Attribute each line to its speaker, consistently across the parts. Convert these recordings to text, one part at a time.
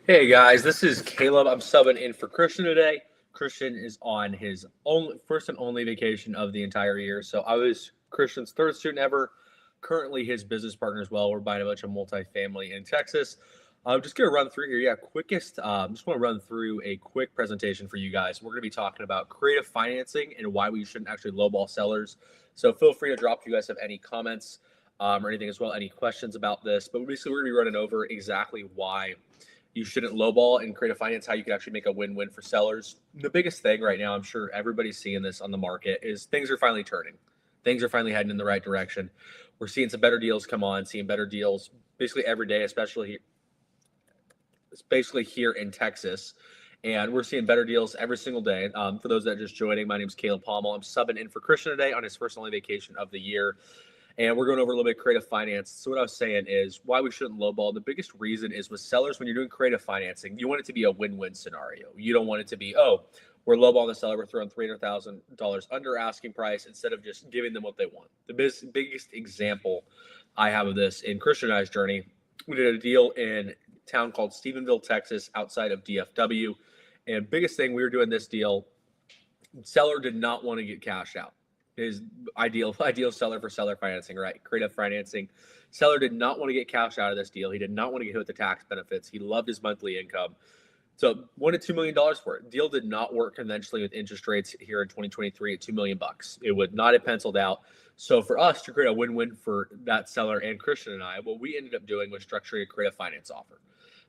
Speaker 1: Hey guys, this is Caleb. I'm subbing in for Christian today. Christian is on his first and only vacation of the entire year. So I was Christian's third student ever, currently his business partner as well. We're buying a bunch of multifamily in Texas. I'm just going to run through here. Just want to run through a quick presentation for you guys. We're going to be talking about creative financing and why we shouldn't actually lowball sellers. So feel free to drop if you guys have any comments or anything as well, any questions about this. But basically, we're going to be running over exactly why you shouldn't lowball and creative finance, how you can actually make a win-win for sellers. The biggest thing right now, I'm sure everybody's seeing this on the market, is things are finally turning. Things are finally heading in the right direction. We're seeing some better deals come on, seeing better deals basically every day, especially here in Texas. And we're seeing better deals every single day. For those that are just joining, my name is Caleb Hommel. I'm subbing in for Christian today on his first and only vacation of the year. And we're going over a little bit of creative finance. So what I was saying is why we shouldn't lowball. The biggest reason is with sellers, when you're doing creative financing, you want it to be a win-win scenario. You don't want it to be, oh, we're lowballing the seller, we're throwing $300,000 under asking price instead of just giving them what they want. The biggest example I have of this in Christian and I's journey, we did a deal in a town called Stephenville, Texas, outside of DFW. And biggest thing, we were doing this deal, seller did not want to get cash out. His ideal seller for seller financing, right? Creative financing. Seller did not want to get cash out of this deal. He did not want to get hit with the tax benefits. He loved his monthly income. So wanted $2 million for it. Deal did not work conventionally with interest rates here in 2023 at $2 million. It would not have penciled out. So for us to create a win-win for that seller and Christian and I, what we ended up doing was structuring a creative finance offer.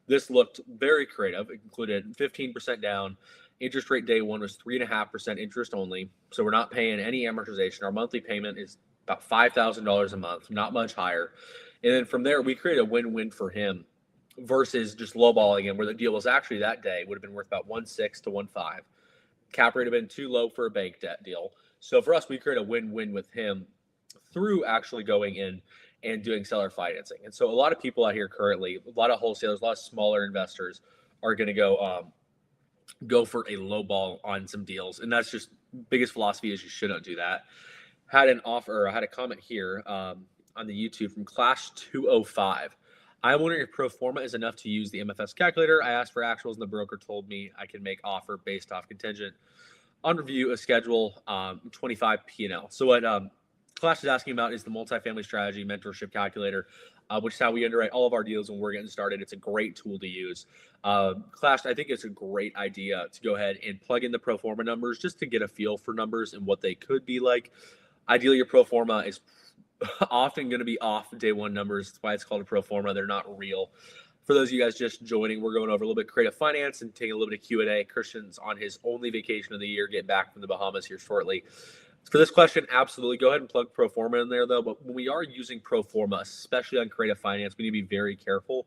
Speaker 1: This looked very creative. It included 15% down. Interest rate day one was 3.5% interest only. So we're not paying any amortization. Our monthly payment is about $5,000 a month, not much higher. And then from there, we created a win-win for him versus just lowballing him, where the deal was actually that day would have been worth about 1.6 to 1.5. Cap rate would have been too low for a bank debt deal. So for us, we created a win-win with him through actually going in and doing seller financing. And so a lot of people out here currently, a lot of wholesalers, a lot of smaller investors are going to go for a low ball on some deals. And that's just biggest philosophy is you shouldn't do that. Had a comment here on the YouTube from Clash 205. I'm wondering if pro forma is enough to use the MFS calculator. I asked for actuals and the broker told me I can make offer based off contingent on review a schedule 25 P&L. So what Clash is asking about is the multifamily strategy mentorship calculator, which is how we underwrite all of our deals when we're getting started. It's a great tool to use. Clash, I think it's a great idea to go ahead and plug in the pro forma numbers just to get a feel for numbers and what they could be like. Ideally, your pro forma is often going to be off day one numbers. That's why it's called a pro forma. They're not real. For those of you guys just joining, we're going over a little bit creative finance and taking a little bit of Q&A. Christian's on his only vacation of the year, getting back from the Bahamas here shortly. For this question, absolutely. Go ahead and plug pro forma in there, though. But when we are using pro forma, especially on creative finance, we need to be very careful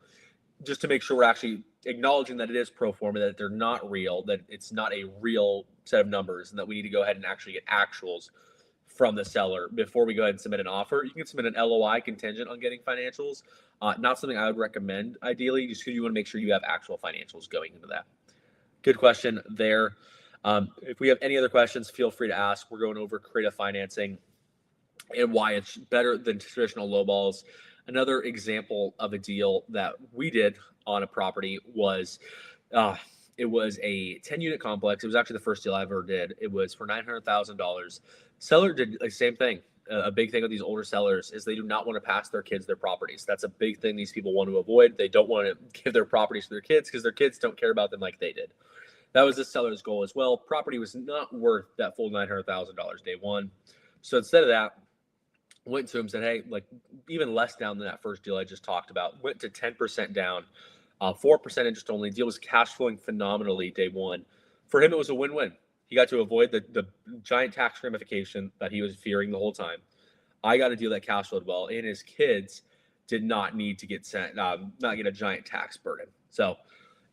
Speaker 1: just to make sure we're actually acknowledging that it is pro forma, that they're not real, that it's not a real set of numbers, and that we need to go ahead and actually get actuals from the seller before we go ahead and submit an offer. You can submit an LOI contingent on getting financials. Not something I would recommend, ideally, just because you want to make sure you have actual financials going into that. Good question there. If we have any other questions, feel free to ask. We're going over creative financing and why it's better than traditional lowballs. Another example of a deal that we did on a property was it was a 10-unit complex. It was actually the first deal I ever did. It was for $900,000. Seller did the same thing. a big thing with these older sellers is they do not want to pass their kids their properties. That's a big thing these people want to avoid. They don't want to give their properties to their kids because their kids don't care about them like they did. That was this seller's goal as well. Property was not worth that full $900,000 day one. So instead of that, went to him and said, hey, like even less down than that first deal I just talked about, went to 10% down, 4% interest only. Deal was cash flowing phenomenally day one. For him, it was a win-win. He got to avoid the giant tax ramification that he was fearing the whole time. I got a deal that cash flowed well, and his kids did not need to get sent, not get a giant tax burden. So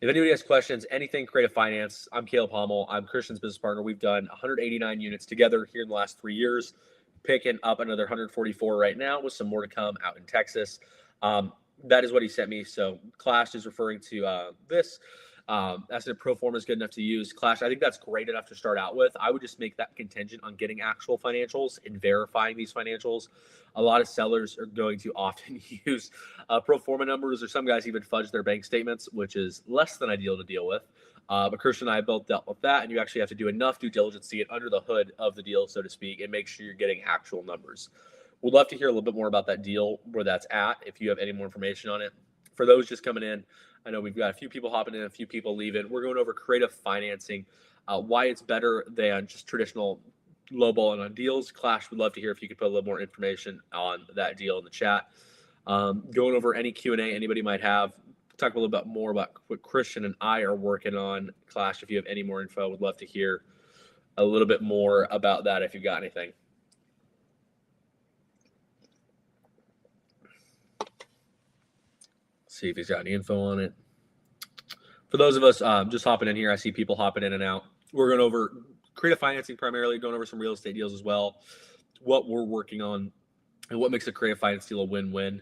Speaker 1: if anybody has questions, anything creative finance, I'm Caleb Hommel. I'm Christian's business partner. We've done 189 units together here in the last 3 years, picking up another 144 right now with some more to come out in Texas. That is what he sent me. So Clash is referring to this. As a pro forma is good enough to use. Clash, I think that's great enough to start out with. I would just make that contingent on getting actual financials and verifying these financials. A lot of sellers are going to often use pro forma numbers, or some guys even fudge their bank statements, which is less than ideal to deal with. But Christian and I both dealt with that, and you actually have to do enough due diligence to get under the hood of the deal, so to speak, and make sure you're getting actual numbers. We'd love to hear a little bit more about that deal, where that's at, if you have any more information on it. For those just coming in, I know we've got a few people hopping in, a few people leaving. We're going over creative financing, why it's better than just traditional lowballing on deals. Clash, would love to hear if you could put a little more information on that deal in the chat. Going over any Q&A anybody might have. Talk a little bit more about what Christian and I are working on. Clash, if you have any more info, would love to hear a little bit more about that if you've got anything. See if he's got any info on it. For those of us just hopping in here, I see people hopping in and out. We're going over creative financing primarily, going over some real estate deals as well, what we're working on, and what makes a creative finance deal a win-win.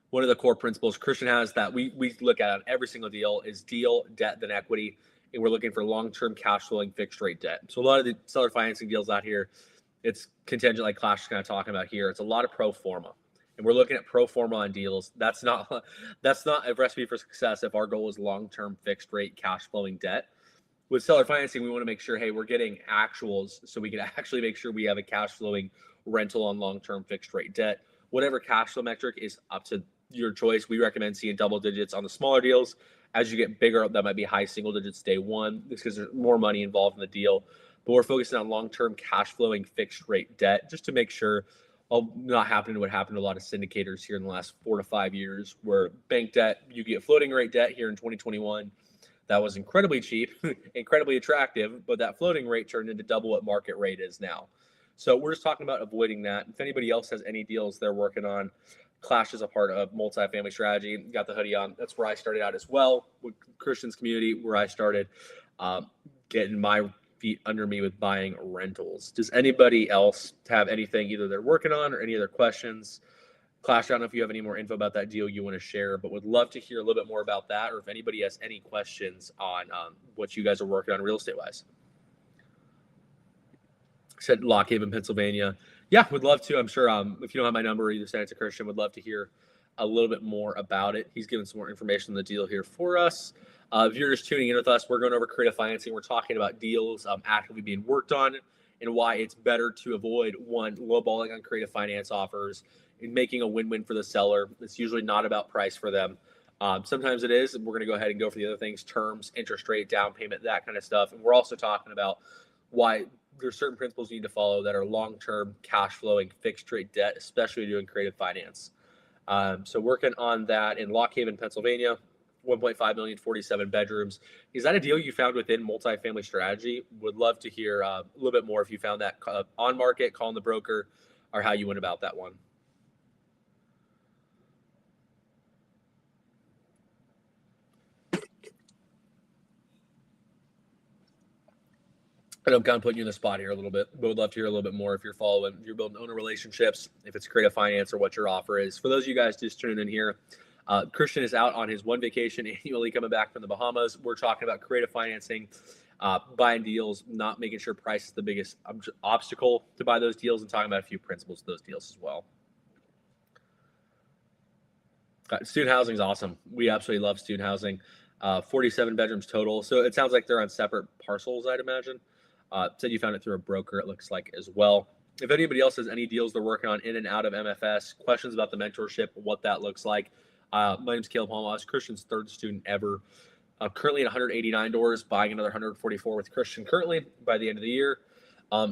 Speaker 1: One of the core principles Christian has that we look at on every single deal is deal, debt, then equity, and we're looking for long-term cash flowing fixed rate debt. So a lot of the seller financing deals out here, it's contingent, like Clash is kind of talking about here. It's a lot of pro forma. And we're looking at pro forma on deals. That's not a recipe for success if our goal is long-term fixed rate cash flowing debt. With seller financing, we want to make sure, hey, we're getting actuals so we can actually make sure we have a cash flowing rental on long-term fixed rate debt. Whatever cash flow metric is up to your choice. We recommend seeing double digits on the smaller deals. As you get bigger, that might be high single digits day one, just because there's more money involved in the deal. But we're focusing on long-term cash flowing fixed rate debt just to make sure not happening to what happened to a lot of syndicators here in the last 4 to 5 years, where bank debt, you get floating rate debt here in 2021. That was incredibly cheap, incredibly attractive, but that floating rate turned into double what market rate is now. So we're just talking about avoiding that. If anybody else has any deals they're working on, Clash is a part of multifamily strategy. Got the hoodie on. That's where I started out as well, with Christian's community, where I started getting my feet under me with buying rentals. Does anybody else have anything either they're working on or any other questions? Clash, I don't know if you have any more info about that deal you want to share, but would love to hear a little bit more about that, or if anybody has any questions on what you guys are working on real estate wise. Said Lock Haven, Pennsylvania. Yeah, would love to. I'm sure if you don't have my number, either send it to Christian. Would love to hear a little bit more about it. He's given some more information on the deal here for us. If you're just tuning in with us, we're going over creative financing. We're talking about deals actively being worked on and why it's better to avoid lowballing on creative finance offers and making a win-win for the seller. It's usually not about price for them. Sometimes it is. We're going to go ahead and go for the other things: terms, interest rate, down payment, that kind of stuff. And we're also talking about why there's certain principles you need to follow that are long-term cash flowing fixed rate debt, especially doing creative finance. So working on that in Lock Haven, Pennsylvania. 1.5 million, 47 bedrooms. Is that a deal you found within multifamily strategy? Would love to hear a little bit more if you found that on market, calling the broker, or how you went about that one. And I'm kind of putting you in the spot here a little bit, but would love to hear a little bit more if you're following, if you're building owner relationships, if it's creative finance, or what your offer is. For those of you guys just tuning in here, Christian is out on his one vacation annually, coming back from the Bahamas. We're talking about creative financing, buying deals, not making sure price is the biggest obstacle to buy those deals, and talking about a few principles of those deals as well. Student housing is awesome. We absolutely love student housing. 47 bedrooms total. So it sounds like they're on separate parcels, I'd imagine. Said you found it through a broker, it looks like, as well. If anybody else has any deals they're working on in and out of MFS, questions about the mentorship, what that looks like. My name's Caleb Hommel. I was Christian's third student ever. Currently at 189 doors, buying another 144 with Christian currently by the end of the year.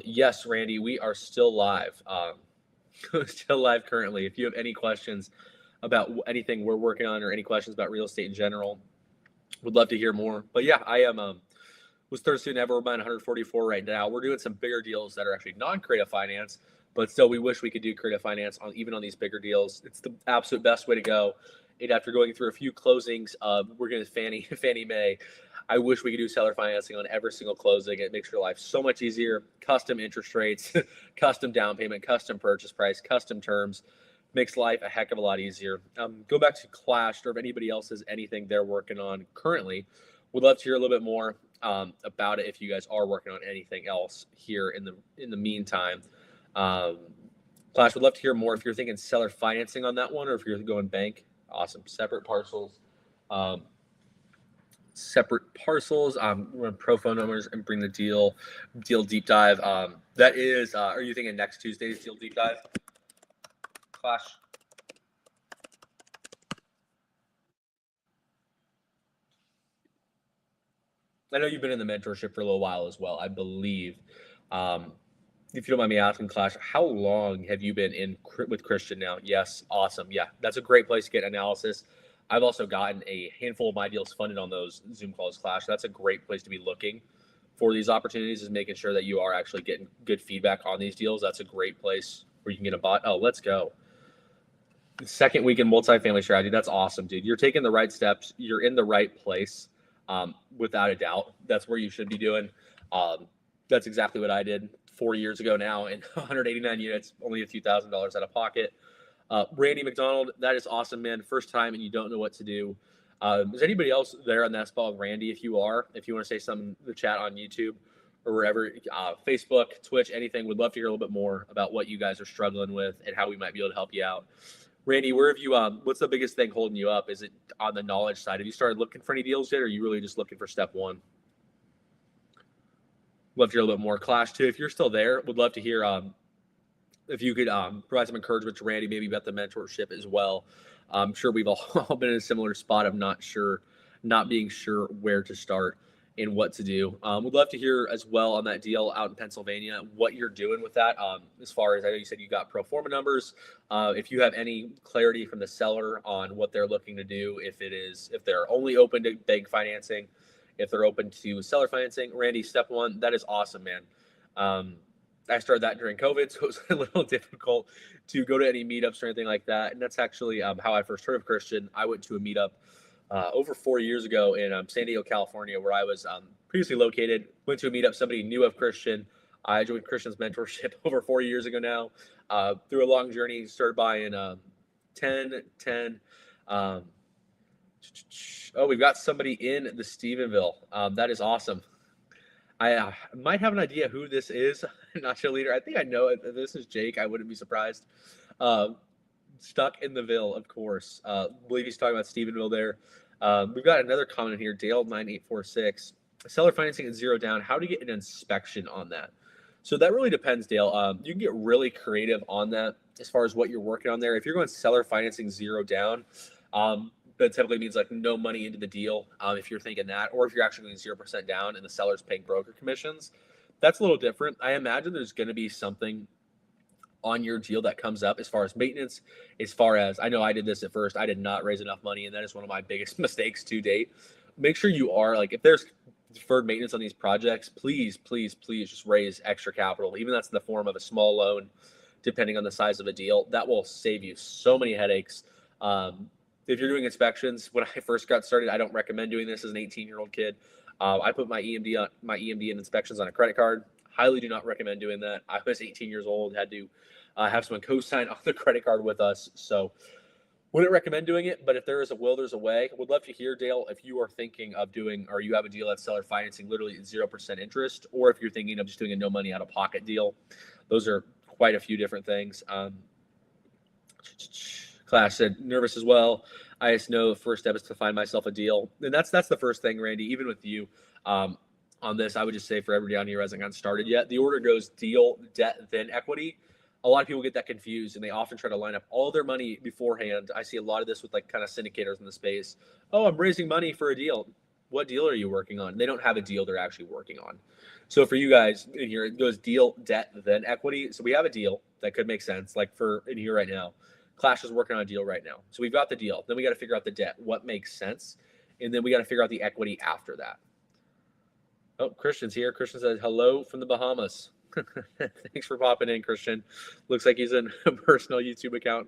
Speaker 1: Yes, Randy, we are still live. Still live currently. If you have any questions about anything we're working on or any questions about real estate in general, would love to hear more. But yeah, I am was third student ever. We're buying 144 right now. We're doing some bigger deals that are actually non-creative finance, but still we wish we could do creative finance on even on these bigger deals. It's the absolute best way to go. And after going through a few closings, we're going to Fannie Mae. I wish we could do seller financing on every single closing. It makes your life so much easier. Custom interest rates, custom down payment, custom purchase price, custom terms. Makes life a heck of a lot easier. Go back to Clash, or if anybody else has anything they're working on currently, would love to hear a little bit more about it if you guys are working on anything else here in the meantime. Clash, would love to hear more if you're thinking seller financing on that one, or if you're going bank. Awesome. Separate parcels. Separate parcels. We're going to pro phone numbers and bring the deal deep dive. That is, are you thinking next Tuesday's deal deep dive? Clash. I know you've been in the mentorship for a little while as well, I believe. If you don't mind me asking, Clash, how long have you been in with Christian now? Yes, awesome. Yeah, that's a great place to get analysis. I've also gotten a handful of my deals funded on those Zoom calls, Clash. That's a great place to be looking for these opportunities, is making sure that you are actually getting good feedback on these deals. That's a great place where you can get a bot. Oh, let's go. Second week in multifamily strategy. That's awesome, dude. You're taking the right steps. You're in the right place, without a doubt. That's where you should be doing. That's exactly what I did 4 years ago now in 189 units, only a few $1,000s out of pocket. Randy McDonald, that is awesome, man. First time and you don't know what to do. Is anybody else there on that spot with Randy? If you want to say something in the chat on YouTube or wherever, Facebook, Twitch, anything, would love to hear a little bit more about what you guys are struggling with and how we might be able to help you out. Randy, where have you, what's the biggest thing holding you up? Is it on the knowledge side? Have you started looking for any deals yet, or are you really just looking for step one? Love to hear a little bit more. Clash too, if you're still there, would love to hear if you could provide some encouragement to Randy, maybe about the mentorship as well. I'm sure we've all been in a similar spot of not being sure where to start and what to do. Would love to hear as well on that deal out in Pennsylvania, what you're doing with that. As far as I know, you said you got pro forma numbers. If you have any clarity from the seller on what they're looking to do, if they're only open to bank financing, if they're open to seller financing. Randy, step one, that is awesome, man. I started that during COVID, so it was a little difficult to go to any meetups or anything like that. And that's actually how I first heard of Christian. I went to a meetup over 4 years ago in San Diego, California, where I was previously located. Went to a meetup. Somebody knew of Christian. I joined Christian's mentorship over 4 years ago now. Through a long journey, started buying 10. We've got somebody in the Stephenville. That is awesome. I might have an idea who this is. Not sure, leader. I think I know it. This is Jake. I wouldn't be surprised. Stuck in the Ville, of course. Believe he's talking about Stephenville there. We've got another comment here. Dale9846. Seller financing at 0 down. How to get an inspection on that? So that really depends, Dale. You can get really creative on that as far as what you're working on there. If you're going seller financing 0 down, that typically means like no money into the deal, if you're thinking that, or if you're actually going 0% down and the seller's paying broker commissions, that's a little different. I imagine there's going to be something on your deal that comes up as far as maintenance, as far as, I know I did this at first. I did not raise enough money, and that is one of my biggest mistakes to date. Make sure you are, like, if there's deferred maintenance on these projects, please just raise extra capital. Even that's in the form of a small loan, depending on the size of a deal. That will save you so many headaches. If you're doing inspections, when I first got started, I don't recommend doing this as an 18-year-old kid. I put my EMD and inspections on a credit card. Highly do not recommend doing that. I was 18 years old, had to have someone co-sign on the credit card with us. So wouldn't recommend doing it, but if there is a will, there's a way. Would love to hear, Dale, if you are thinking of doing, or you have a deal that's seller financing literally at 0% interest, or if you're thinking of just doing a no money out of pocket deal. Those are quite a few different things. Clash said nervous as well. I just know the first step is to find myself a deal, and that's the first thing, Randy. Even with you, on this, I would just say for everybody down here who hasn't gotten started yet, the order goes deal, debt, then equity. A lot of people get that confused, and they often try to line up all their money beforehand. I see a lot of this with like kind of syndicators in the space. Oh, I'm raising money for a deal. What deal are you working on? They don't have a deal they're actually working on. So for you guys in here, it goes deal, debt, then equity. So we have a deal that could make sense. Like for in here right now, Clash is working on a deal right now. So we've got the deal. Then we got to figure out the debt, what makes sense. And then we got to figure out the equity after that. Oh, Christian's here. Christian says, hello from the Bahamas. Thanks for popping in, Christian. Looks like he's in a personal YouTube account.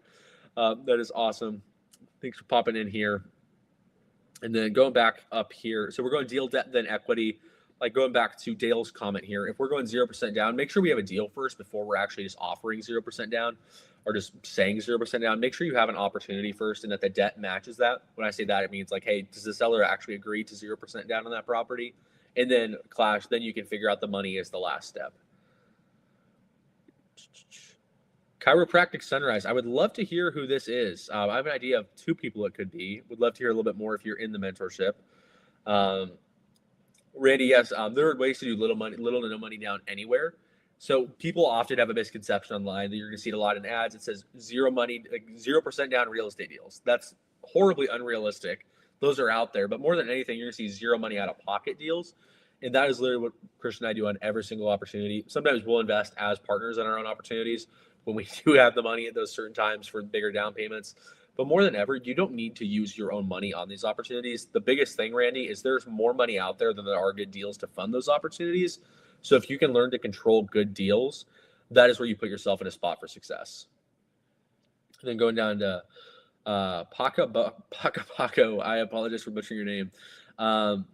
Speaker 1: That is awesome. Thanks for popping in here. And then going back up here. So we're going deal, debt, then equity. Like going back to Dale's comment here. If we're going 0% down, make sure we have a deal first before we're actually just offering 0% down or just saying 0% down. Make sure you have an opportunity first and that the debt matches that. When I say that, it means like, hey, does the seller actually agree to 0% down on that property? And then Clash, then you can figure out the money is the last step. Chiropractic Sunrise. I would love to hear who this is. I have an idea of 2 people it could be. Would love to hear a little bit more if you're in the mentorship. Randy, yes, there are ways to do little to no money down anywhere. So people often have a misconception online that you're going to see it a lot in ads. It says 0% down real estate deals. That's horribly unrealistic. Those are out there, but more than anything, you're going to see 0 money out of pocket deals. And that is literally what Christian and I do on every single opportunity. Sometimes we'll invest as partners in our own opportunities when we do have the money at those certain times for bigger down payments. But more than ever, you don't need to use your own money on these opportunities. The biggest thing, Randy, is there's more money out there than there are good deals to fund those opportunities. So if you can learn to control good deals, that is where you put yourself in a spot for success. And then going down to Paco, I apologize for butchering your name.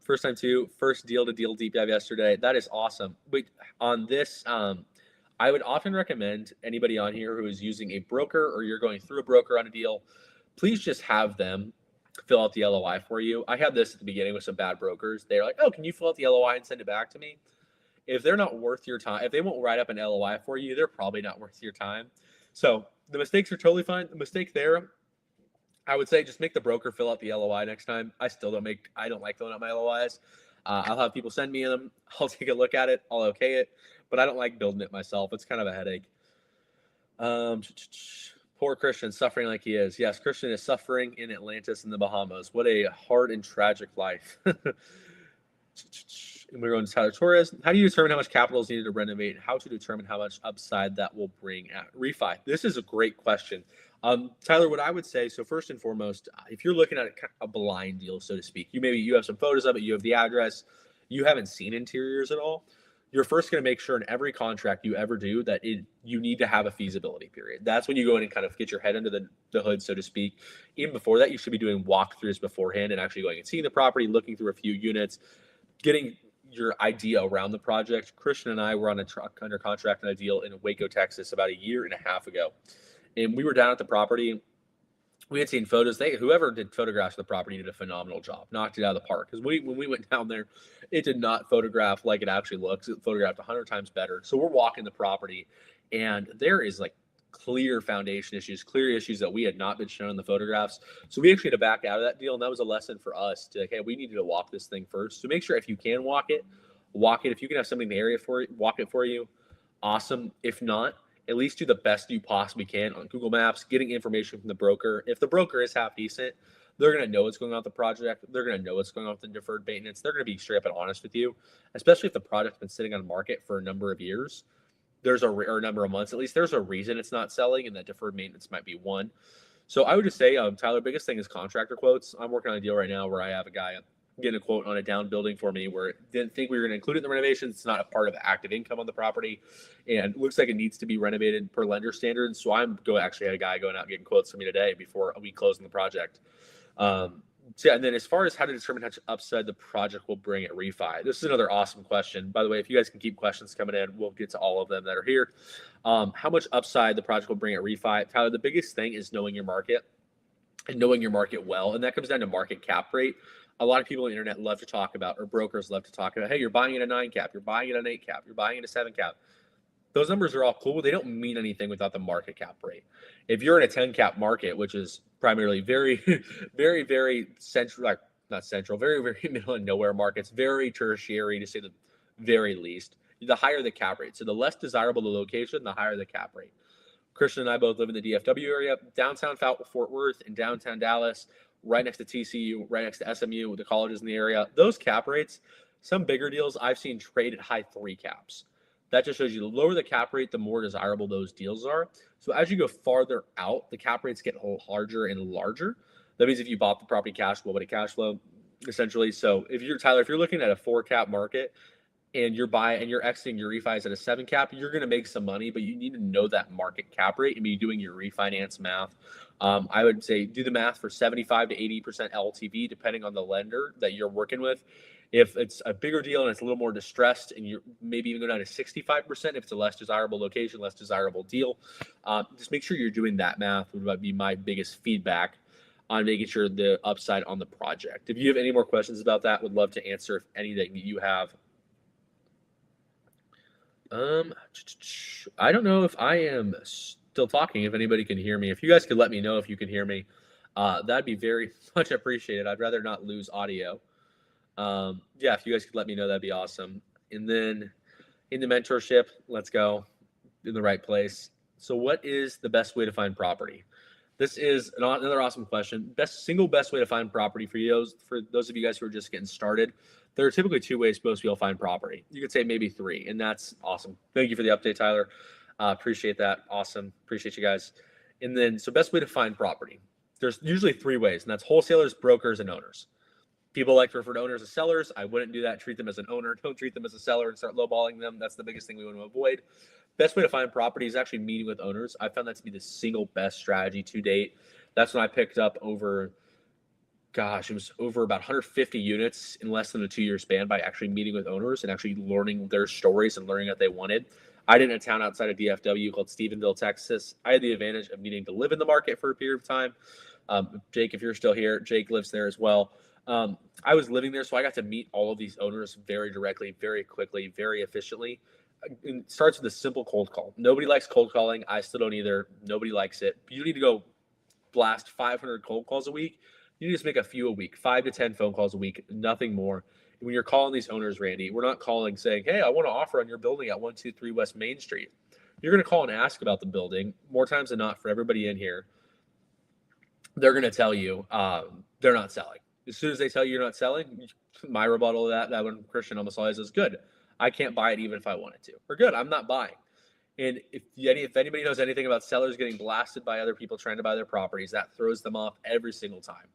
Speaker 1: First time too, first deal to deal deep dive yesterday. That is awesome. But on this, I would often recommend anybody on here who is using a broker or you're going through a broker on a deal, please just have them fill out the LOI for you. I had this at the beginning with some bad brokers. They're like, oh, can you fill out the LOI and send it back to me? If they're not worth your time, if they won't write up an LOI for you, they're probably not worth your time. So the mistakes are totally fine. The mistake there, I would say just make the broker fill out the LOI next time. I don't like filling out my LOIs. I'll have people send me them. I'll take a look at it. I'll okay it, but I don't like building it myself. It's kind of a headache. Poor Christian, suffering like he is. Yes, Christian is suffering in Atlantis in the Bahamas. What a hard and tragic life. And we're going to Tyler Torres. How do you determine how much capital is needed to renovate? How to determine how much upside that will bring at refi? This is a great question. Tyler, what I would say, so first and foremost, if you're looking at a blind deal, so to speak, you have some photos of it, you have the address, you haven't seen interiors at all, you're first going to make sure in every contract you ever do that you need to have a feasibility period. That's when you go in and kind of get your head under the hood, so to speak. Even before that, you should be doing walkthroughs beforehand and actually going and seeing the property, looking through a few units, getting your idea around the project. Christian and I were on a truck under contract on a deal in Waco, Texas about 1.5 years ago. And we were down at the property. We had seen photos. Whoever did photographs of the property did a phenomenal job. Knocked it out of the park. Because when we went down there, it did not photograph like it actually looks. It photographed 100 times better. So we're walking the property, and there is like clear foundation issues, clear issues that we had not been shown in the photographs. So we actually had to back out of that deal, and that was a lesson for us to hey, we needed to walk this thing first. So make sure if you can walk it. If you can have somebody in the area for it, walk it for you. Awesome. If not, at least do the best you possibly can on Google Maps, getting information from the broker. If the broker is half decent, they're going to know what's going on with the project. They're going to know what's going on with the deferred maintenance. They're going to be straight up and honest with you, especially if the project's been sitting on the market for a number of years. Or a number of months, at least there's a reason it's not selling, and that deferred maintenance might be one. So I would just say, Tyler, biggest thing is contractor quotes. I'm working on a deal right now where I have a guy getting a quote on a down building for me where didn't think we were going to include it in the renovations. It's not a part of the active income on the property, and looks like it needs to be renovated per lender standards. So actually had a guy going out and getting quotes for me today before we close on the project. And then as far as how to determine how much upside the project will bring at refi, this is another awesome question. By the way, if you guys can keep questions coming in, we'll get to all of them that are here. How much upside the project will bring at refi? Tyler, the biggest thing is knowing your market and knowing your market well. And that comes down to market cap rate. A lot of people on the internet love to talk about, or brokers love to talk about, hey, you're buying at a 9 cap, you're buying at an 8 cap, you're buying at a 7 cap. Those numbers are all cool, but they don't mean anything without the market cap rate. If you're in a 10 cap market, which is primarily very, very central, like not central, very, very middle and nowhere markets, very tertiary to say the very least, the higher the cap rate. So the less desirable the location, the higher the cap rate. Christian and I both live in the DFW area, downtown Fort Worth and downtown Dallas, right next to TCU, right next to SMU, the colleges in the area. Those cap rates, some bigger deals I've seen trade at high 3 caps. That just shows you the lower the cap rate, the more desirable those deals are. So as you go farther out, the cap rates get larger and larger. That means if you bought the property cash flow, but a cash flow, essentially. So if you're Tyler, if you're looking at a 4 cap market, and you're exiting your refis at a 7 cap, you're going to make some money, but you need to know that market cap rate and be doing your refinance math. I would say do the math for 75 to 80% LTV, depending on the lender that you're working with. If it's a bigger deal and it's a little more distressed, and you're maybe even go down to 65% if it's a less desirable location, less desirable deal, just make sure you're doing that math. Would be my biggest feedback on making sure the upside on the project. If you have any more questions about that, would love to answer if anything that you have. I don't know if I am still talking, if anybody can hear me. If you guys could let me know if you can hear me, that'd be very much appreciated. I'd rather not lose audio. Yeah, if you guys could let me know, that'd be awesome. And then in the mentorship, let's go in the right place. So what is the best way to find property? This is another awesome question. Best way to find property for those of you guys who are just getting started. There are typically 2 ways most people find property. You could say maybe 3, and that's awesome. Thank you for the update, Tyler. Appreciate that. Awesome. Appreciate you guys. And then, so best way to find property. There's usually 3 ways, and that's wholesalers, brokers, and owners. People like to refer to owners as sellers. I wouldn't do that. Treat them as an owner. Don't treat them as a seller and start lowballing them. That's the biggest thing we want to avoid. Best way to find property is actually meeting with owners. I found that to be the single best strategy to date. That's when I picked up it was over about 150 units in less than a 2-year span by actually meeting with owners and actually learning their stories and learning what they wanted. I did in a town outside of DFW called Stephenville, Texas. I had the advantage of needing to live in the market for a period of time. Jake, if you're still here, Jake lives there as well. I was living there, so I got to meet all of these owners very directly, very quickly, very efficiently. It starts with a simple cold call. Nobody likes cold calling. I still don't either. Nobody likes it. You need to go blast 500 cold calls a week. You need to just make a few a week, 5 to 10 phone calls a week, nothing more. And when you're calling these owners, Randy, we're not calling saying, hey, I want to offer on your building at 123 West Main Street. You're going to call and ask about the building. More times than not, for everybody in here, they're going to tell you they're not selling. As soon as they tell you you're not selling, my rebuttal to that one Christian almost always is, good. I can't buy it even if I wanted to. Or good, I'm not buying. And if anybody knows anything about sellers getting blasted by other people trying to buy their properties, that throws them off every single time.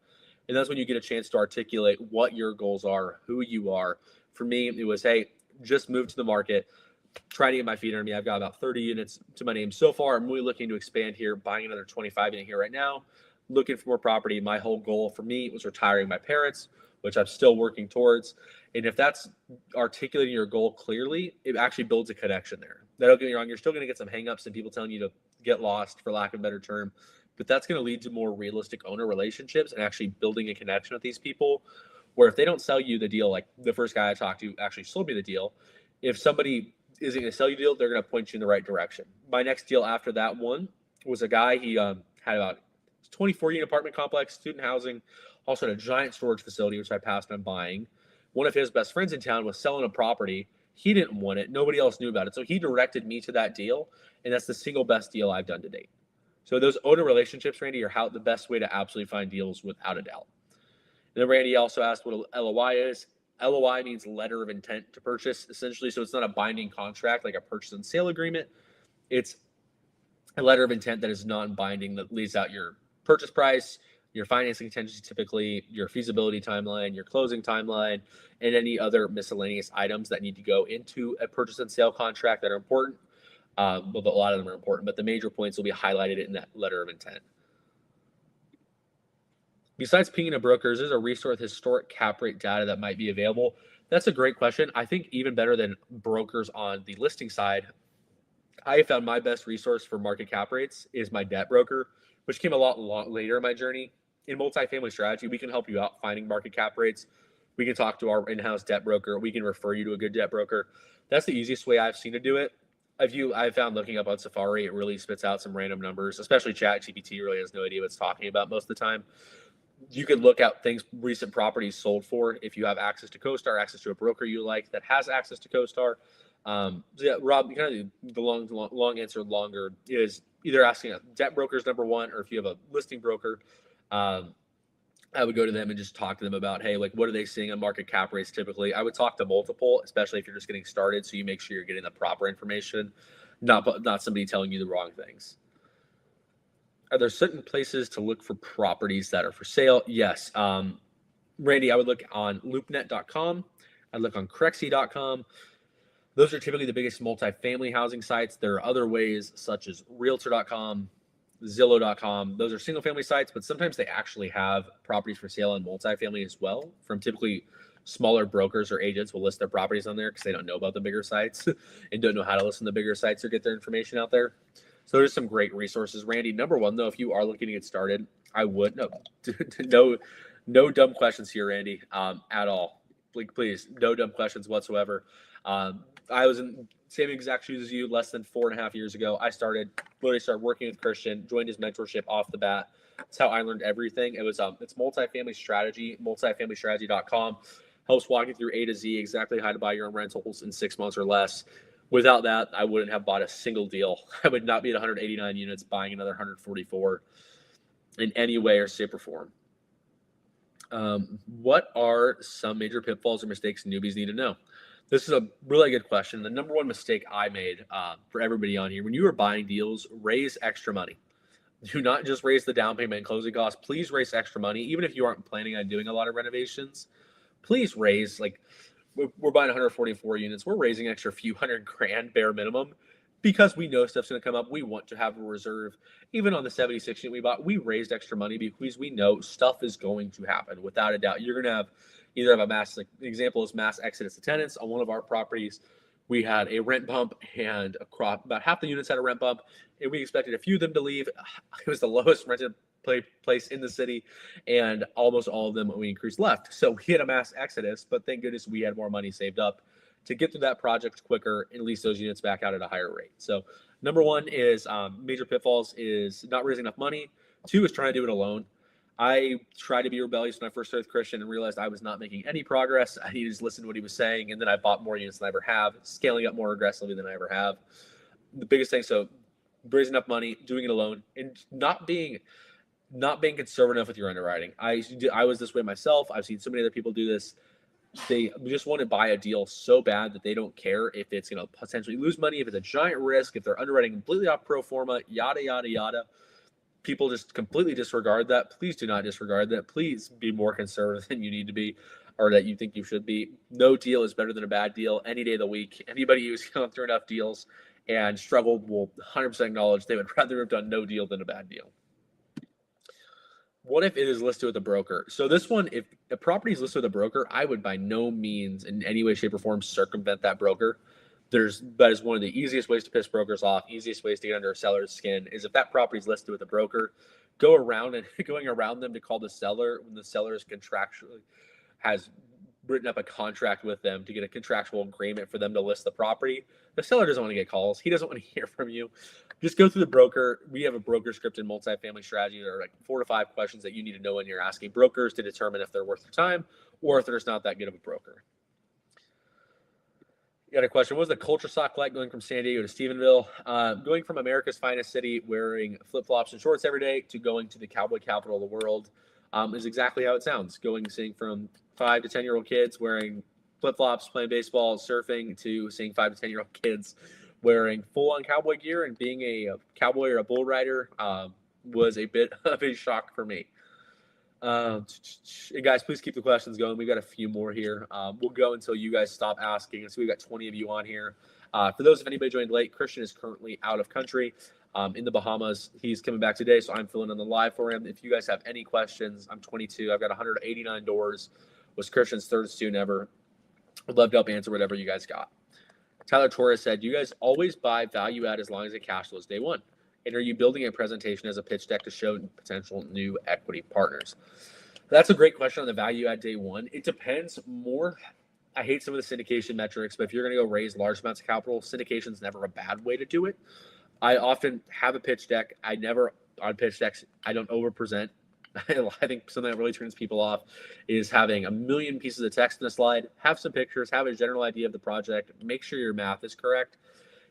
Speaker 1: And that's when you get a chance to articulate what your goals are, who you are. For me, it was, hey, just move to the market, trying to get my feet under me. I've got about 30 units to my name so far. I'm really looking to expand here, buying another 25 unit here right now, looking for more property. My whole goal for me was retiring my parents, which I'm still working towards. And if that's articulating your goal clearly, it actually builds a connection there. Don't get me wrong, you're still going to get some hangups and people telling you to get lost, for lack of a better term. But that's going to lead to more realistic owner relationships and actually building a connection with these people, where if they don't sell you the deal, like the first guy I talked to actually sold me the deal, if somebody isn't going to sell you the deal, they're going to point you in the right direction. My next deal after that one was a guy, he had about 24-unit apartment complex, student housing, also had a giant storage facility, which I passed on buying. One of his best friends in town was selling a property. He didn't want it. Nobody else knew about it. So he directed me to that deal, and that's the single best deal I've done to date. So those owner relationships, Randy, are the best way to absolutely find deals without a doubt. And then Randy also asked what a LOI is. LOI means letter of intent to purchase, essentially. So it's not a binding contract like a purchase and sale agreement. It's a letter of intent that is non-binding, that lays out your purchase price, your financing contingency, typically your feasibility timeline, your closing timeline, and any other miscellaneous items that need to go into a purchase and sale contract that are important. But a lot of them are important, but the major points will be highlighted in that letter of intent. Besides pinging a broker, is there a resource with historic cap rate data that might be available? That's a great question. I think even better than brokers on the listing side, I have found my best resource for market cap rates is my debt broker, which came a lot later in my journey. In multifamily strategy, we can help you out finding market cap rates. We can talk to our in-house debt broker. We can refer you to a good debt broker. That's the easiest way I've seen to do it. I've found looking up on Safari, it really spits out some random numbers, especially ChatGPT really has no idea what it's talking about most of the time. You could look at things recent properties sold for if you have access to CoStar, access to a broker you like that has access to CoStar. So yeah, Rob, kind of the long answer longer is either asking a debt broker's number one, or if you have a listing broker, um, I would go to them and just talk to them about, hey, like, what are they seeing on market cap rates typically? I would talk to multiple, especially if you're just getting started, so you make sure you're getting the proper information, not somebody telling you the wrong things. Are there certain places to look for properties that are for sale? Yes. Randy, I would look on loopnet.com. I'd look on Crexy.com. Those are typically the biggest multifamily housing sites. There are other ways such as realtor.com, Zillow.com. Those are single family sites, but sometimes they actually have properties for sale on multifamily as well. From typically smaller brokers or agents will list their properties on there because they don't know about the bigger sites and don't know how to listen to the bigger sites or get their information out there. So there's some great resources. Randy, number one, though, if you are looking to get started, I would no dumb questions here, Randy, at all. Like, please, no dumb questions whatsoever. I was in same exact shoes as you less than 4.5 years ago. I started working with Christian, joined his mentorship off the bat. That's how I learned everything. It's multifamily strategy, multifamilystrategy.com. Helps walk you through A to Z, exactly how to buy your own rentals in 6 months or less. Without that, I wouldn't have bought a single deal. I would not be at 189 units buying another 144 in any way or shape or form. What are some major pitfalls or mistakes newbies need to know? This is a really good question. The number one mistake I made for everybody on here, when you are buying deals, raise extra money. Do not just raise the down payment and closing costs. Please raise extra money. Even if you aren't planning on doing a lot of renovations, please raise, like, we're buying 144 units. We're raising extra few $100,000 bare minimum because we know stuff's going to come up. We want to have a reserve. Even on the 76 unit we bought, we raised extra money because we know stuff is going to happen. Without a doubt, you're going to either have a mass, like the example is mass exodus of tenants. On one of our properties, we had a rent bump, and about half the units had a rent bump, and we expected a few of them to leave. It was the lowest rented place in the city, and almost all of them we increased left. So we had a mass exodus, but thank goodness we had more money saved up to get through that project quicker and lease those units back out at a higher rate. So number one is major pitfalls is not raising enough money. Two is trying to do it alone. I tried to be rebellious when I first started Christian and realized I was not making any progress. I needed to just listen to what he was saying, and then I bought more units than I ever have, scaling up more aggressively than I ever have. The biggest thing, so raising enough money, doing it alone, and not being conservative enough with your underwriting. I was this way myself. I've seen so many other people do this. They just want to buy a deal so bad that they don't care if it's going to potentially lose money, if it's a giant risk, if they're underwriting completely off pro forma, yada, yada, yada. People just completely disregard that. Please do not disregard that. Please be more conservative than you need to be, or that you think you should be. No deal is better than a bad deal any day of the week. Anybody who's gone through enough deals and struggled will 100% acknowledge they would rather have done no deal than a bad deal. What if it is listed with a broker? So this one, if a property is listed with a broker, I would by no means in any way, shape, or form circumvent that broker. That is one of the easiest ways to piss brokers off, easiest ways to get under a seller's skin is if that property is listed with a broker, going around them to call the seller when the seller is contractually has written up a contract with them to get a contractual agreement for them to list the property. The seller doesn't want to get calls. He doesn't want to hear from you. Just go through the broker. We have a broker script in multifamily strategy. There are like 4 to 5 questions that you need to know when you're asking brokers to determine if they're worth your time or if they're just not that good of a broker. You got a question. What was the culture shock like going from San Diego to Stephenville? Going from America's finest city wearing flip-flops and shorts every day to going to the cowboy capital of the world is exactly how it sounds. Seeing from 5 to 10-year-old kids wearing flip-flops, playing baseball, surfing, to seeing 5 to 10-year-old kids wearing full-on cowboy gear and being a cowboy or a bull rider was a bit of a shock for me. Hey guys, please keep the questions going. We got a few more here. We'll go until you guys stop asking. And so we got 20 of you on here. For those, if anybody joined late, Christian is currently out of country in the Bahamas. He's coming back today, so I'm filling in the live for him. If you guys have any questions, I'm 22. I've got 189 doors. Was Christian's third student ever. I'd love to help answer whatever you guys got. Tyler Torres said, you guys always buy value add as long as it cash flows day one. And are you building a presentation as a pitch deck to show potential new equity partners? That's a great question on the value add day one. It depends more. I hate some of the syndication metrics, but if you're going to go raise large amounts of capital, syndication is never a bad way to do it. I often have a pitch deck. On pitch decks, I don't over present. I think something that really turns people off is having a million pieces of text in a slide, have some pictures, have a general idea of the project, make sure your math is correct.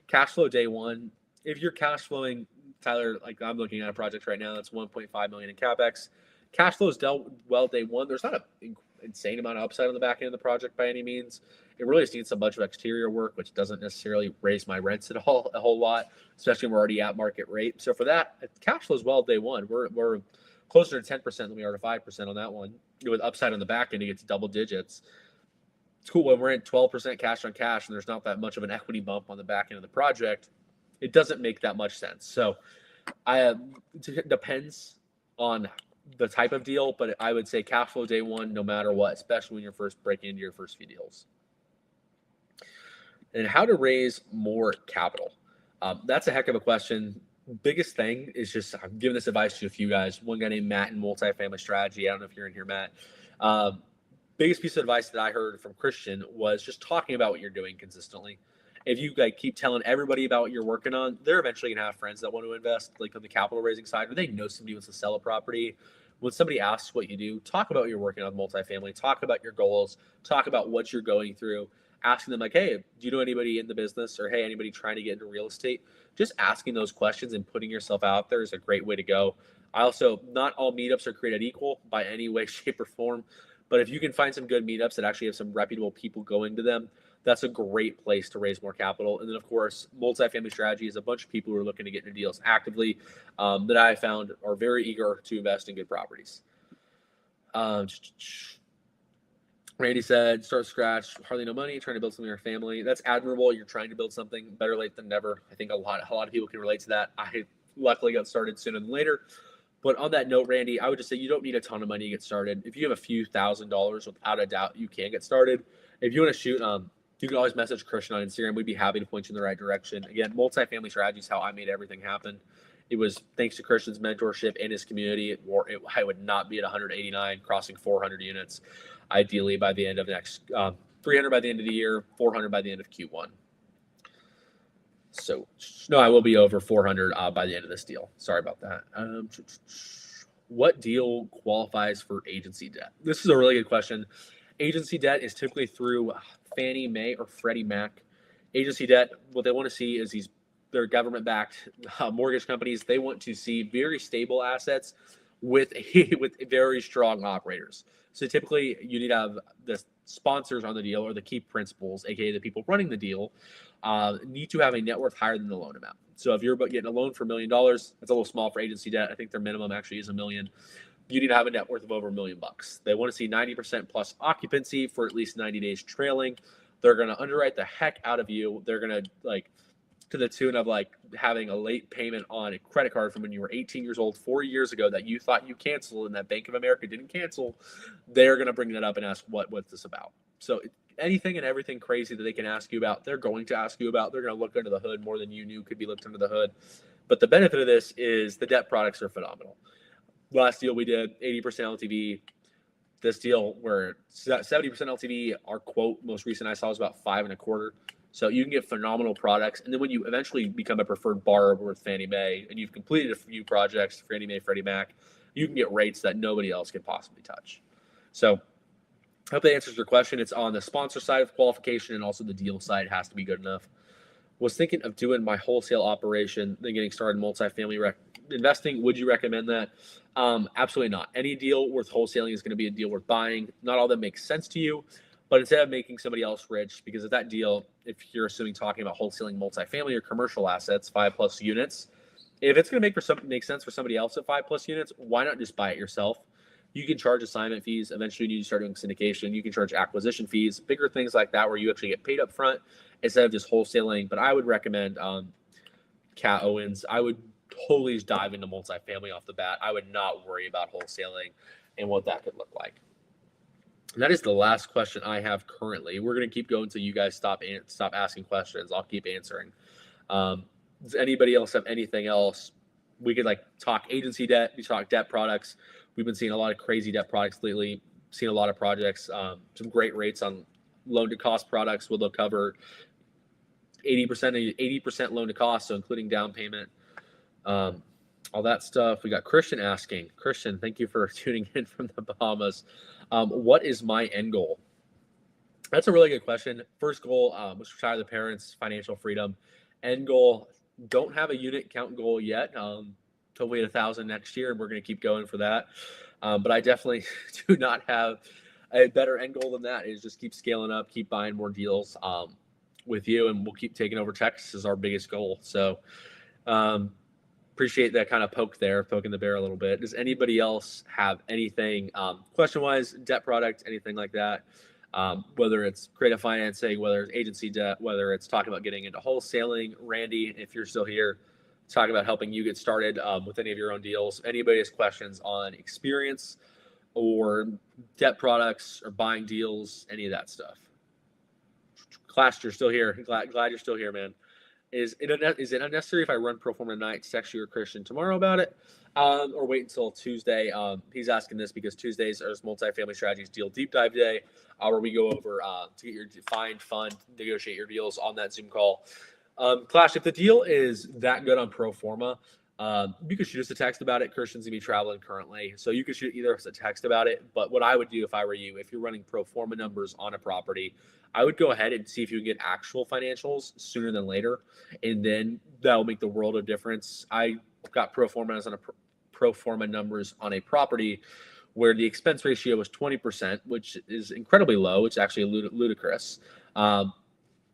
Speaker 1: Cash flow day one, if you're cash flowing, Tyler, like I'm looking at a project right now that's 1.5 million in capex. Cash flow is dealt well day one. There's not an insane amount of upside on the back end of the project by any means. It really just needs a bunch of exterior work, which doesn't necessarily raise my rents at all a whole lot, especially when we're already at market rate. So for that, cash flow is well day one. We're closer to 10% than we are to 5% on that one. With upside on the back end, to get to double digits. It's cool when we're at 12% cash on cash and there's not that much of an equity bump on the back end of the project. It doesn't make that much sense. So it depends on the type of deal, but I would say cash flow day one, no matter what, especially when you're first breaking into your first few deals. And how to raise more capital. That's a heck of a question. Biggest thing is just, I'm giving this advice to a few guys. One guy named Matt in Multifamily Strategy. I don't know if you're in here, Matt. Biggest piece of advice that I heard from Christian was just talking about what you're doing consistently. If you keep telling everybody about what you're working on, they're eventually gonna have friends that want to invest, like on the capital raising side, or they know somebody wants to sell a property. When somebody asks what you do, talk about what you're working on multifamily, talk about your goals, talk about what you're going through, asking them like, hey, do you know anybody in the business, or hey, anybody trying to get into real estate? Just asking those questions and putting yourself out there is a great way to go. I also, not all meetups are created equal by any way, shape, or form. But if you can find some good meetups that actually have some reputable people going to them, that's a great place to raise more capital. And then, of course, Multifamily Strategy is a bunch of people who are looking to get into deals actively that I found are very eager to invest in good properties. Randy said, start scratch, hardly no money, trying to build something in your family. That's admirable. You're trying to build something. Better late than never. I think a lot of people can relate to that. I luckily got started sooner than later. But on that note, Randy, I would just say you don't need a ton of money to get started. If you have a few $1,000s, without a doubt, you can get started. If you want to shoot, you can always message Christian on Instagram. We'd be happy to point you in the right direction. Again, Multifamily Strategy is how I made everything happen. It was thanks to Christian's mentorship and his community. I would not be at 189, crossing 400 units, ideally by the end of next 300 by the end of the year, 400 by the end of Q1. So, no, I will be over 400 by the end of this deal. Sorry about that. What deal qualifies for agency debt? This is a really good question. Agency debt is typically through Fannie Mae or Freddie Mac. Agency debt, what they want to see is they're government-backed mortgage companies. They want to see very stable assets with very strong operators. So typically, you need to have the sponsors on the deal or the key principals, aka the people running the deal, need to have a net worth higher than the loan amount. So if you're getting a loan for $1 million, that's a little small for agency debt. I think their minimum actually is $1 million. You need to have a net worth of over $1 million. They want to see 90% plus occupancy for at least 90 days trailing. They're going to underwrite the heck out of you. They're going to to the tune of having a late payment on a credit card from when you were 18 years old 4 years ago that you thought you canceled and that Bank of America didn't cancel. They're going to bring that up and ask, what's this about? So anything and everything crazy that they can ask you about, they're going to ask you about. They're going to look under the hood more than you knew could be looked under the hood. But the benefit of this is the debt products are phenomenal. Last deal we did, 80% LTV. This deal, we're 70% LTV. Our quote, most recent I saw, was about 5.25. So you can get phenomenal products. And then when you eventually become a preferred borrower with Fannie Mae and you've completed a few projects, Fannie Mae, Freddie Mac, you can get rates that nobody else can possibly touch. So I hope that answers your question. It's on the sponsor side of qualification, and also the deal side has to be good enough. Was thinking of doing my wholesale operation, then getting started in multifamily investing. Would you recommend that? Absolutely not. Any deal worth wholesaling is going to be a deal worth buying. Not all that makes sense to you. But instead of making somebody else rich, because of that deal, if you're assuming talking about wholesaling multifamily or commercial assets, 5+ units, if it's going to make sense for somebody else at 5+ units, why not just buy it yourself? You can charge assignment fees. Eventually, you start doing syndication. You can charge acquisition fees, bigger things like that, where you actually get paid up front instead of just wholesaling. But I would recommend Cat Owens. I would totally just dive into multifamily off the bat. I would not worry about wholesaling and what that could look like. And that is the last question I have currently. We're going to keep going until you guys stop asking questions. I'll keep answering. Does anybody else have anything else? We could talk agency debt. We talk debt products. We've been seeing a lot of crazy debt products lately. Seen a lot of projects. Some great rates on loan to cost products where they'll cover 80% loan to cost, so including down payment. all that stuff. We got Christian asking. Christian, thank you for tuning in from the Bahamas. What is my end goal? That's a really good question. First goal was retire the parents, financial freedom. End goal, don't have a unit count goal yet. Hopefully 1,000 next year, and we're going to keep going for that. But I definitely do not have a better end goal than that. Is just keep scaling up, keep buying more deals with you, and we'll keep taking over Texas is our biggest goal. So appreciate that kind of poking the bear a little bit. Does anybody else have anything question-wise, debt product, anything like that? Whether it's creative financing, whether it's agency debt, whether it's talking about getting into wholesaling. Randy, if you're still here, talking about helping you get started with any of your own deals. Anybody has questions on experience or debt products or buying deals, any of that stuff. Class, you're still here. Glad you're still here, man. Is it unnecessary if I run pro forma tonight, text you or Christian tomorrow about it, or wait until Tuesday? He's asking this because Tuesdays are multifamily strategies deal deep dive day, where we go over to get your find, fund, negotiate your deals on that Zoom call. Clash, if the deal is that good on pro forma, you could shoot us a text about it. Christian's gonna be traveling currently, so you could shoot either of us a text about it. But what I would do if I were you, if you're running pro forma numbers on a property, I would go ahead and see if you can get actual financials sooner than later, and then that will make the world of difference. I got pro forma numbers on a property where the expense ratio was 20%, which is incredibly low. It's actually ludicrous.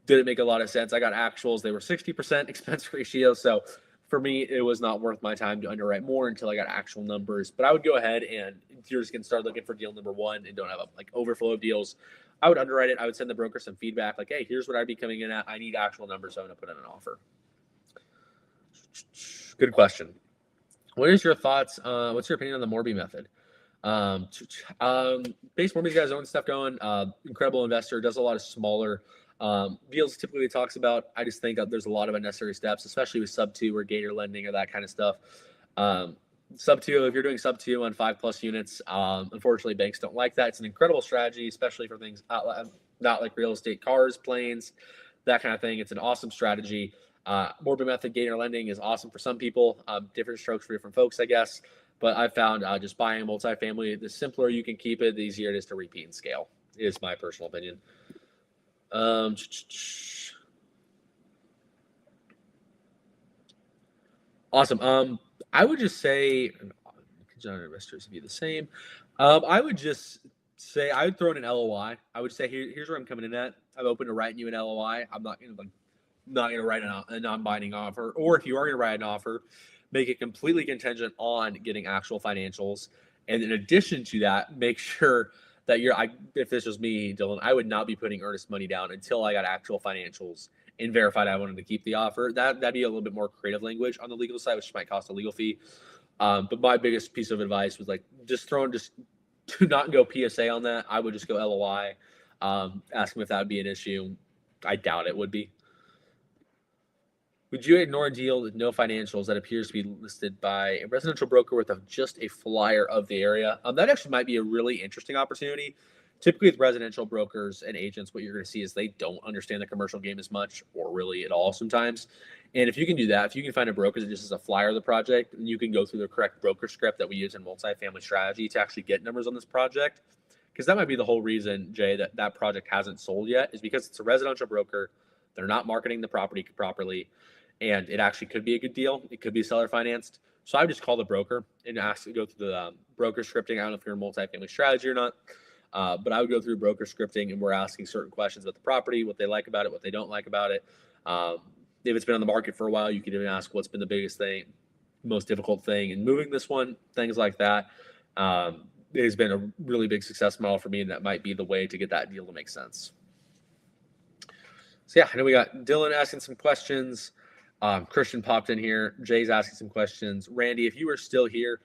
Speaker 1: Didn't make a lot of sense. I got actuals; they were 60% expense ratio, so for me, it was not worth my time to underwrite more until I got actual numbers. But I would go ahead and you're just gonna start looking for deal number one and don't have a overflow of deals. I would underwrite it. I would send the broker some feedback, like, hey, here's what I'd be coming in at. I need actual numbers, so I'm gonna put in an offer. Good question. What is your thoughts? What's your opinion on the Morby method? Base Morby's got his own stuff going. Incredible investor, does a lot of smaller deals typically talks about. I just think there's a lot of unnecessary steps, especially with sub 2 or gator lending or that kind of stuff. Sub 2, if you're doing sub 2 on 5+ units, unfortunately banks don't like that. It's an incredible strategy, especially for things not like real estate, cars, planes, that kind of thing. It's an awesome strategy. Morby method gator lending is awesome for some people. Different strokes for different folks, I guess. But I found just buying a multifamily, the simpler you can keep it, the easier it is to repeat and scale, is my personal opinion. Awesome. I would just say, investors be the same. I would just say I would throw in an LOI. I would say here's where I'm coming in at. I'm open to writing you an LOI. I'm not gonna write a non-binding offer. Or if you are gonna write an offer, make it completely contingent on getting actual financials. And in addition to that, make sure that if this was me, Dylan, I would not be putting earnest money down until I got actual financials and verified I wanted to keep the offer. That'd be a little bit more creative language on the legal side, which might cost a legal fee. But my biggest piece of advice was just to not go PSA on that. I would just go LOI. Ask them if that would be an issue. I doubt it would be. Would you ignore a deal with no financials that appears to be listed by a residential broker with just a flyer of the area? That actually might be a really interesting opportunity. Typically with residential brokers and agents, what you're going to see is they don't understand the commercial game as much or really at all sometimes. And if you can do that, if you can find a broker that just has a flyer of the project, and you can go through the correct broker script that we use in multifamily strategy to actually get numbers on this project, because that might be the whole reason, Jay, that project hasn't sold yet, is because it's a residential broker. They're not marketing the property properly. And it actually could be a good deal. It could be seller financed. So I would just call the broker and ask to go through the broker scripting. I don't know if you're in multifamily strategy or not, but I would go through broker scripting, and we're asking certain questions about the property, what they like about it, what they don't like about it. If it's been on the market for a while, you could even ask what's been the biggest thing, most difficult thing in moving this one, things like that. It has been a really big success model for me, and that might be the way to get that deal to make sense. So yeah, I know we got Dylan asking some questions. Christian popped in here. Jay's asking some questions. Randy, if you are still here,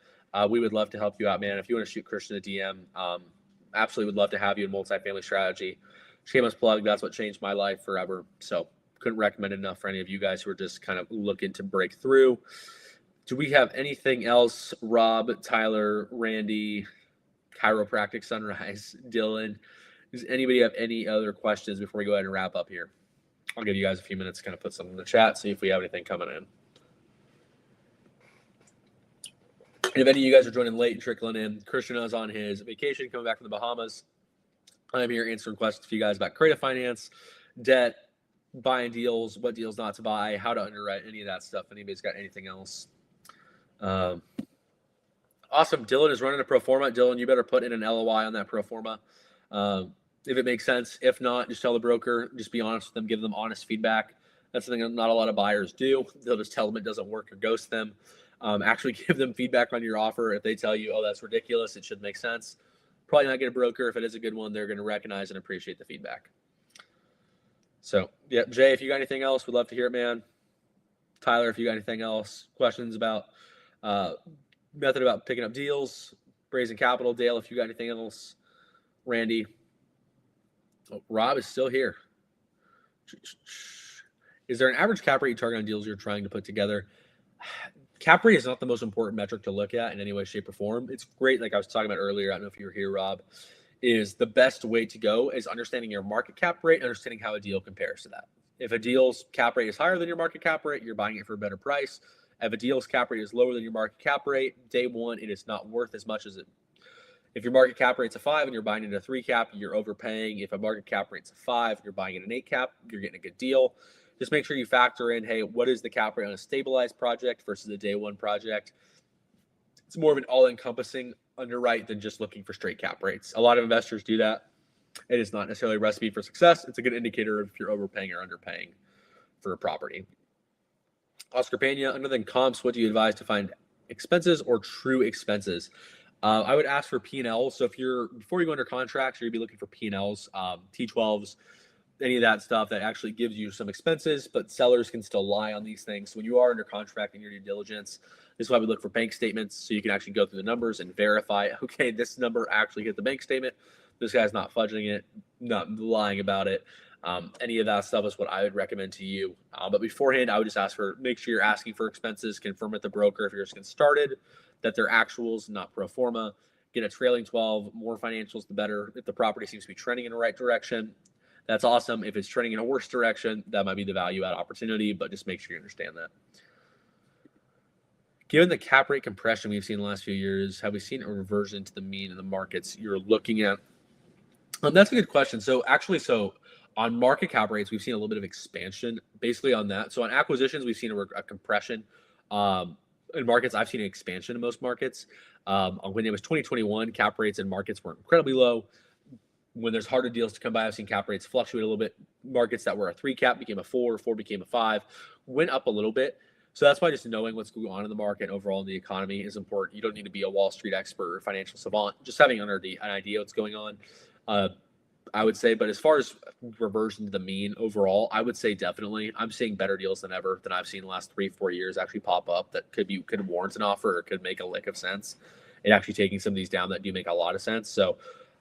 Speaker 1: we would love to help you out, man. If you want to shoot Christian a DM, absolutely would love to have you in multifamily strategy. Shameless plug, that's what changed my life forever. So couldn't recommend it enough for any of you guys who are just kind of looking to break through. Do we have anything else? Rob, Tyler, Randy, Chiropractic Sunrise, Dylan. Does anybody have any other questions before we go ahead and wrap up here? I'll give you guys a few minutes to kind of put something in the chat, see if we have anything coming in. And if any of you guys are joining late and trickling in, Christian is on his vacation coming back from the Bahamas. I'm here answering questions for you guys about creative finance, debt, buying deals, what deals not to buy, how to underwrite, any of that stuff. Anybody's got anything else? Awesome. Dylan is running a pro forma. Dylan, you better put in an LOI on that pro forma. If it makes sense. If not, just tell the broker. Just be honest with them. Give them honest feedback. That's something that not a lot of buyers do. They'll just tell them it doesn't work or ghost them. Actually give them feedback on your offer. If they tell you, oh, that's ridiculous, it should make sense, probably not get a broker. If it is a good one, they're going to recognize and appreciate the feedback. So, yeah, Jay, if you got anything else, we'd love to hear it, man. Tyler, if you got anything else, questions about method about picking up deals, raising capital. Dale, if you got anything else. Randy. Oh, Rob is still here. Is there an average cap rate you target on deals you're trying to put together? Cap rate is not the most important metric to look at in any way, shape, or form. It's great, like I was talking about earlier, I don't know if you were here, Rob, is the best way to go is understanding your market cap rate, understanding how a deal compares to that. If a deal's cap rate is higher than your market cap rate, you're buying it for a better price. If a deal's cap rate is lower than your market cap rate, day one, it is not worth as much as it. If your market cap rate's a 5 and you're buying it at a 3 cap, you're overpaying. If a market cap rate's a 5, you're buying it at an 8 cap, you're getting a good deal. Just make sure you factor in, hey, what is the cap rate on a stabilized project versus a day one project? It's more of an all-encompassing underwrite than just looking for straight cap rates. A lot of investors do that. It is not necessarily a recipe for success. It's a good indicator if you're overpaying or underpaying for a property. Oscar Pena, other than comps, what do you advise to find expenses or true expenses? I would ask for P&Ls. So before you go under contract, you'd be looking for P&Ls, T12s, any of that stuff that actually gives you some expenses, but sellers can still lie on these things. So when you are under contract in your due diligence, this is why we look for bank statements, so you can actually go through the numbers and verify, okay, this number actually hit the bank statement. This guy's not fudging it, not lying about it. Any of that stuff is what I would recommend to you. But beforehand, I would just make sure you're asking for expenses, confirm with the broker if you're just getting started, that they're actuals, not pro forma. Get a trailing 12, more financials, the better. If the property seems to be trending in the right direction, that's awesome. If it's trending in a worse direction, that might be the value add opportunity, but just make sure you understand that. Given the cap rate compression we've seen in the last few years, have we seen a reversion to the mean in the markets you're looking at? That's a good question. So on market cap rates, we've seen a little bit of expansion basically on that. So on acquisitions, we've seen a compression. In markets, I've seen an expansion in most markets. When it was 2021, cap rates in markets were incredibly low. When there's harder deals to come by, I've seen cap rates fluctuate a little bit. Markets that were a 3 cap became a 4, 4 became a 5, went up a little bit. So that's why just knowing what's going on in the market overall in the economy is important. You don't need to be a Wall Street expert or financial savant. Just having an idea what's going on, I would say. But as far as reversion to the mean overall, I would say definitely. I'm seeing better deals than ever than I've seen the last 3-4 years actually pop up that could warrant an offer or could make a lick of sense. And actually taking some of these down that do make a lot of sense. So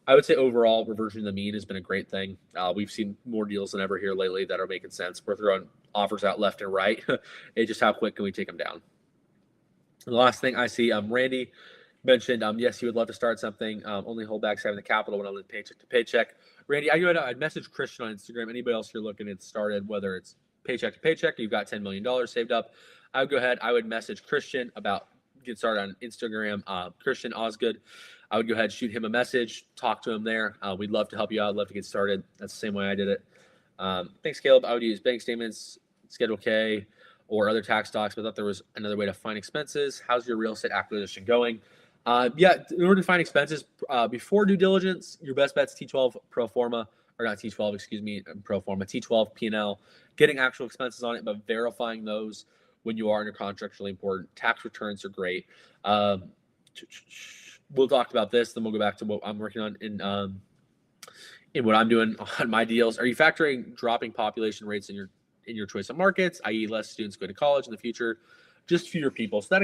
Speaker 1: I would say overall, reversion to the mean has been a great thing. We've seen more deals than ever here lately that are making sense. We're throwing offers out left and right. It's just how quick can we take them down? And the last thing I see, Randy mentioned, yes, he would love to start something. Only holdbacks having the capital when I live paycheck to paycheck. Randy, I'd message Christian on Instagram. Anybody else you're looking at started, whether it's paycheck to paycheck, or you've got $10 million saved up, I would go ahead. I would message Christian about get started on Instagram. Christian Osgood. I would go ahead and shoot him a message, talk to him there. We'd love to help you out. I'd love to get started. That's the same way I did it. Thanks, Caleb. I would use bank statements, Schedule K, or other tax docs, but I thought there was another way to find expenses. How's your real estate acquisition going? In order to find expenses before due diligence, your best bet's T12 pro forma, or not T12, excuse me, pro forma, T12 P&L. Getting actual expenses on it, but verifying those when you are under contract is really important. Tax returns are great. We'll talk about this, then we'll go back to what I'm working on in what I'm doing on my deals. Are you factoring dropping population rates in your choice of markets, i.e. less students going to college in the future, just fewer people? So that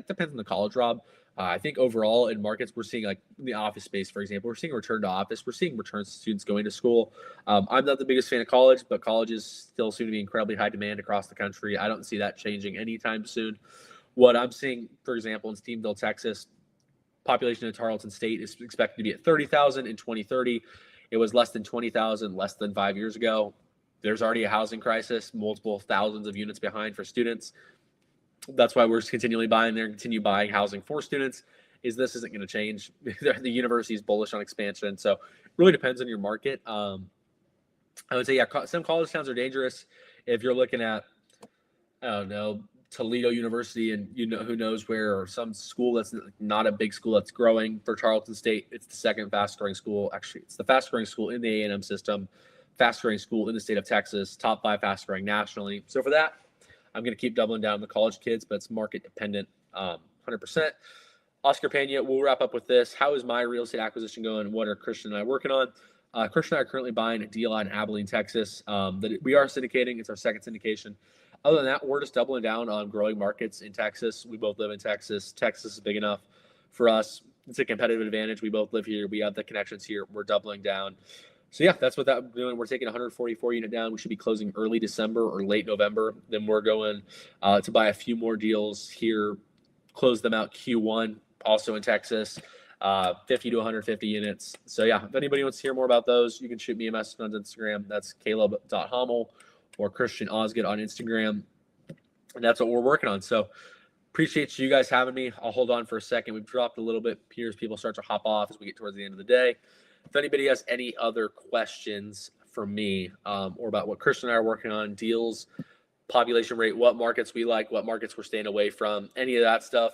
Speaker 1: depends on the college, Rob. I think overall in markets, we're seeing, like in the office space, for example, we're seeing a return to office. We're seeing returns to students going to school. I'm not the biggest fan of college, but colleges still seem to be incredibly high demand across the country. I don't see that changing anytime soon. What I'm seeing, for example, in Stevensville, Texas, population in Tarleton State is expected to be at 30,000 in 2030. It was less than 20,000 less than 5 years ago. There's already a housing crisis, multiple thousands of units behind for students. That's why we're continually buying there and continue buying housing for students. This isn't going to change. The university is bullish on expansion, so it really depends on your market. I would say, yeah, some college towns are dangerous. If you're looking at, I don't know, Toledo University, and who knows where, or some school that's not a big school that's growing. For Charleston State, it's the second fast growing school. Actually, it's the fast growing school in the A&M system, fast growing school in the state of Texas, top 5 fast growing nationally. So for that, I'm going to keep doubling down on the college kids, but it's market dependent, 100%. Oscar Pena, we'll wrap up with this. How is my real estate acquisition going? What are Christian and I working on? Christian and I are currently buying a deal in Abilene, Texas, that we are syndicating. It's our second syndication. Other than that, we're just doubling down on growing markets in Texas. We both live in Texas. Texas is big enough for us. It's a competitive advantage. We both live here. We have the connections here. We're doubling down. So yeah, that's what we're doing. We're taking 144 unit down. We should be closing early December or late November. Then we're going to buy a few more deals here, close them out Q1, also in Texas. 50 to 150 units. So yeah, if anybody wants to hear more about those, you can shoot me a message on Instagram. That's caleb.hommel or Christian Osgood on Instagram. And that's what we're working on. So appreciate you guys having me. I'll hold on for a second. We've dropped a little bit here as people start to hop off as we get towards the end of the day. If anybody has any other questions for me, or about what Christian and I are working on, deals, population rate, what markets we like, what markets we're staying away from, any of that stuff,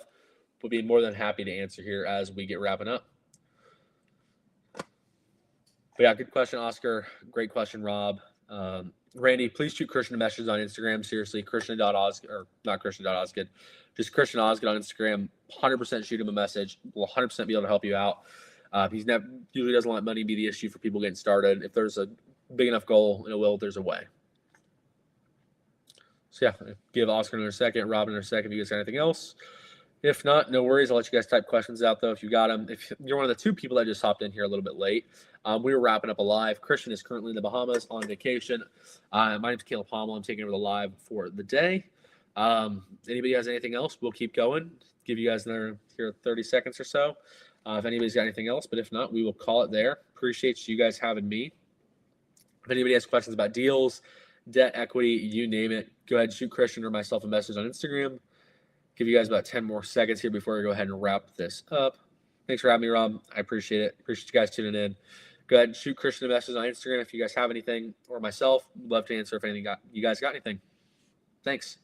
Speaker 1: we'll be more than happy to answer here as we get wrapping up. But yeah, good question, Oscar. Great question, Rob. Randy, please shoot Christian a message on Instagram. Seriously, Christian.Osgood, or not Christian.Osgood, just Christian Osgood on Instagram. 100% shoot him a message. We'll 100% be able to help you out. He's usually doesn't let money be the issue for people getting started. If there's a big enough goal and a will, there's a way. So yeah, give Oscar another second, Rob another second if you guys got anything else. If not, no worries. I'll let you guys type questions out, though, if you got them. If you're one of the 2 people that just hopped in here a little bit late, we were wrapping up a live. Christian is currently in the Bahamas on vacation. My name's Caleb Hommel. I'm taking over the live for the day. Anybody has anything else, we'll keep going. Give you guys another 30 seconds or so if anybody's got anything else. But if not, we will call it there. Appreciate you guys having me. If anybody has questions about deals, debt, equity, you name it, go ahead and shoot Christian or myself a message on Instagram. Give you guys about 10 more seconds here before we go ahead and wrap this up. Thanks for having me, Rob. I appreciate it. Appreciate you guys tuning in. Go ahead and shoot Christian a message on Instagram if you guys have anything, or myself. Would love to answer if anything you guys got anything. Thanks.